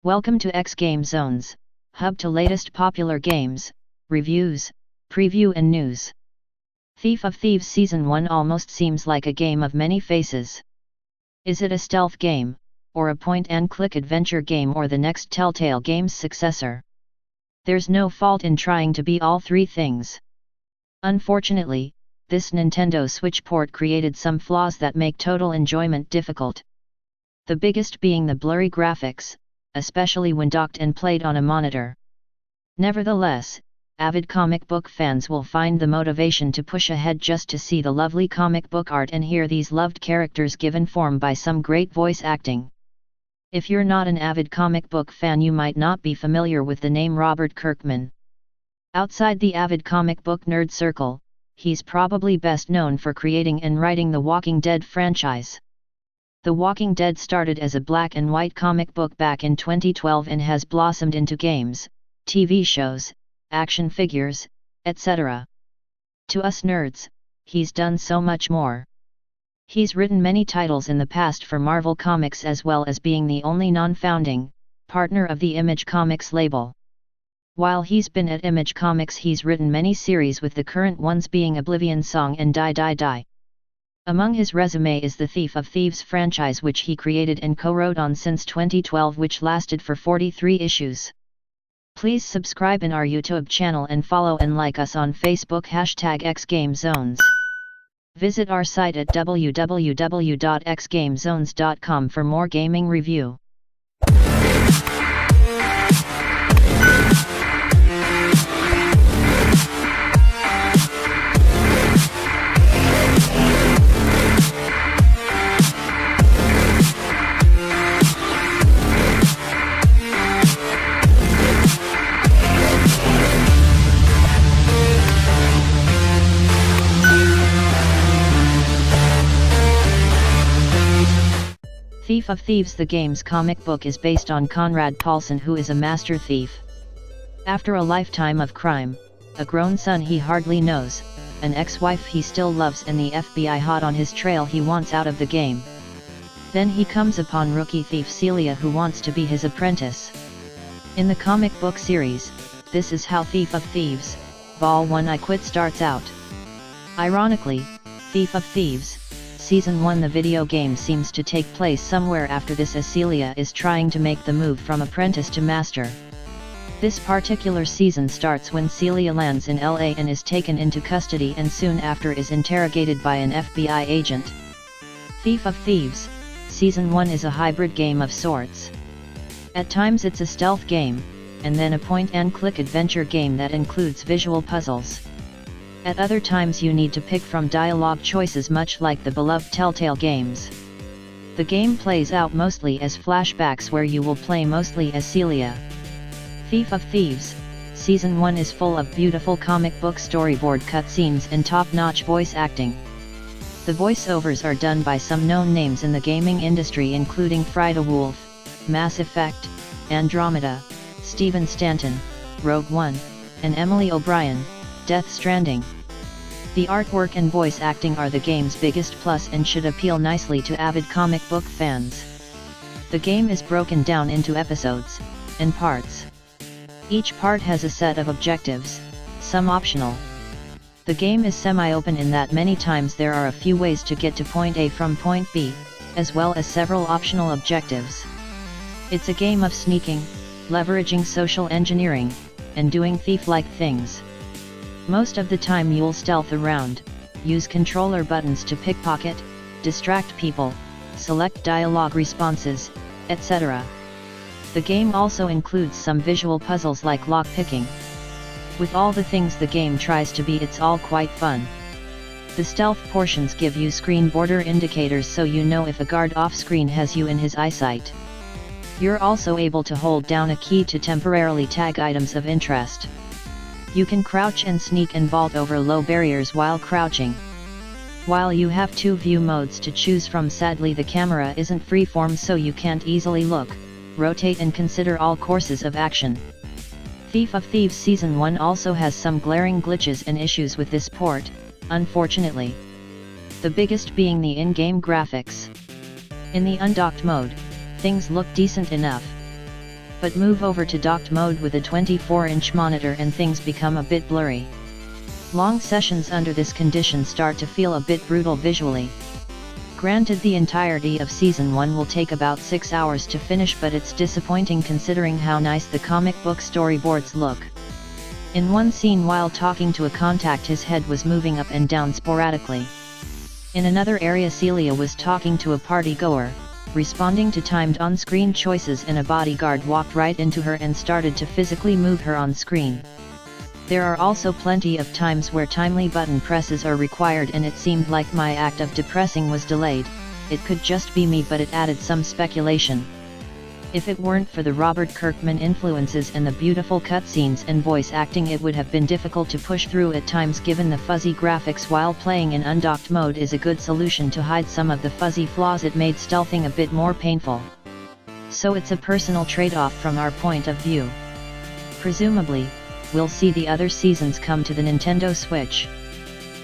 Welcome to xGameZones, hub to latest popular games, reviews, preview and news. Thief of Thieves Season 1 almost seems like a game of many faces. Is it a stealth game, or a point-and-click adventure game, or the next Telltale Games successor? There's no fault in trying to be all three things. Unfortunately, this Nintendo Switch port created some flaws that make total enjoyment difficult. The biggest being the blurry graphics, especially when docked and played on a monitor. Nevertheless, avid comic book fans will find the motivation to push ahead just to see the lovely comic book art and hear these loved characters given form by some great voice acting. If you're not an avid comic book fan, you might not be familiar with the name Robert Kirkman. Outside the avid comic book nerd circle, he's probably best known for creating and writing the Walking Dead franchise. The Walking Dead started as a black and white comic book back in 2012 and has blossomed into games, TV shows, action figures, etc. To us nerds, he's done so much more. He's written many titles in the past for Marvel Comics, as well as being the only non-founding partner of the Image Comics label. While he's been at Image Comics, he's written many series, with the current ones being Oblivion Song and Die Die Die. Among his resume is the Thief of Thieves franchise, which he created and co-wrote on since 2012, which lasted for 43 issues. Please subscribe in our YouTube channel and follow and like us on Facebook #xgamezones. Visit our site at www.xgamezones.com for more gaming review. Thief of Thieves. The game's comic book is based on Conrad Paulson, who is a master thief. After a lifetime of crime, a grown son he hardly knows, an ex-wife he still loves, and the FBI hot on his trail, he wants out of the game. Then he comes upon rookie thief Celia, who wants to be his apprentice. In the comic book series, this is how Thief of Thieves, Vol 1 I Quit starts out. Ironically, Thief of Thieves Season 1, the video game, seems to take place somewhere after this, as Celia is trying to make the move from apprentice to master. This particular season starts when Celia lands in LA and is taken into custody, and soon after is interrogated by an FBI agent. Thief of Thieves Season 1 is a hybrid game of sorts. At times it's a stealth game, and then a point-and-click adventure game that includes visual puzzles. At other times you need to pick from dialogue choices, much like the beloved Telltale games. The game plays out mostly as flashbacks, where you will play mostly as Celia. Thief of Thieves Season 1 is full of beautiful comic book storyboard cutscenes and top-notch voice acting. The voiceovers are done by some known names in the gaming industry, including Frida Wolf, Mass Effect, Andromeda, Stephen Stanton, Rogue One, and Emily O'Brien, Death Stranding. The artwork and voice acting are the game's biggest plus and should appeal nicely to avid comic book fans. The game is broken down into episodes and parts. Each part has a set of objectives, some optional. The game is semi-open in that many times there are a few ways to get to point A from point B, as well as several optional objectives. It's a game of sneaking, leveraging social engineering, and doing thief-like things. Most of the time you'll stealth around, use controller buttons to pickpocket, distract people, select dialogue responses, etc. The game also includes some visual puzzles like lock-picking. With all the things the game tries to be, it's all quite fun. The stealth portions give you screen border indicators, so you know if a guard off-screen has you in his eyesight. You're also able to hold down a key to temporarily tag items of interest. You can crouch and sneak and vault over low barriers while crouching. While you have 2 view modes to choose from, sadly the camera isn't freeform, so you can't easily look, rotate and consider all courses of action. Thief of Thieves Season 1 also has some glaring glitches and issues with this port, unfortunately. The biggest being the in-game graphics. In the undocked mode, things look decent enough. But move over to docked mode with a 24-inch monitor and things become a bit blurry. Long sessions under this condition start to feel a bit brutal visually. Granted, the entirety of Season 1 will take about 6 hours to finish, but it's disappointing considering how nice the comic book storyboards look. In one scene while talking to a contact, his head was moving up and down sporadically. In another area, Celia was talking to a party-goer, responding to timed on-screen choices, and a bodyguard walked right into her and started to physically move her on screen. There are also plenty of times where timely button presses are required, and it seemed like my act of depressing was delayed. It could just be me, but it added some speculation. If it weren't for the Robert Kirkman influences and the beautiful cutscenes and voice acting, it would have been difficult to push through at times, given the fuzzy graphics. While playing in undocked mode is a good solution to hide some of the fuzzy flaws, it made stealthing a bit more painful. So it's a personal trade-off from our point of view. Presumably, we'll see the other seasons come to the Nintendo Switch.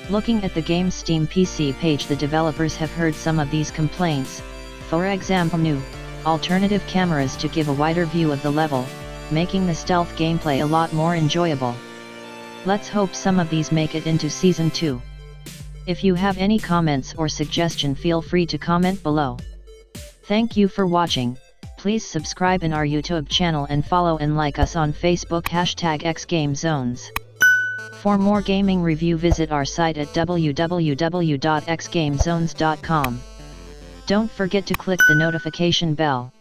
Looking at the game's Steam PC page, the developers have heard some of these complaints, for example new, alternative cameras to give a wider view of the level, making the stealth gameplay a lot more enjoyable. Let's hope some of these make it into Season 2. If you have any comments or suggestion, feel free to comment below. Thank you for watching. Please subscribe in our YouTube channel and follow and like us on Facebook #xGameZones. For more gaming review, visit our site at www.xgamezones.com. Don't forget to click the notification bell.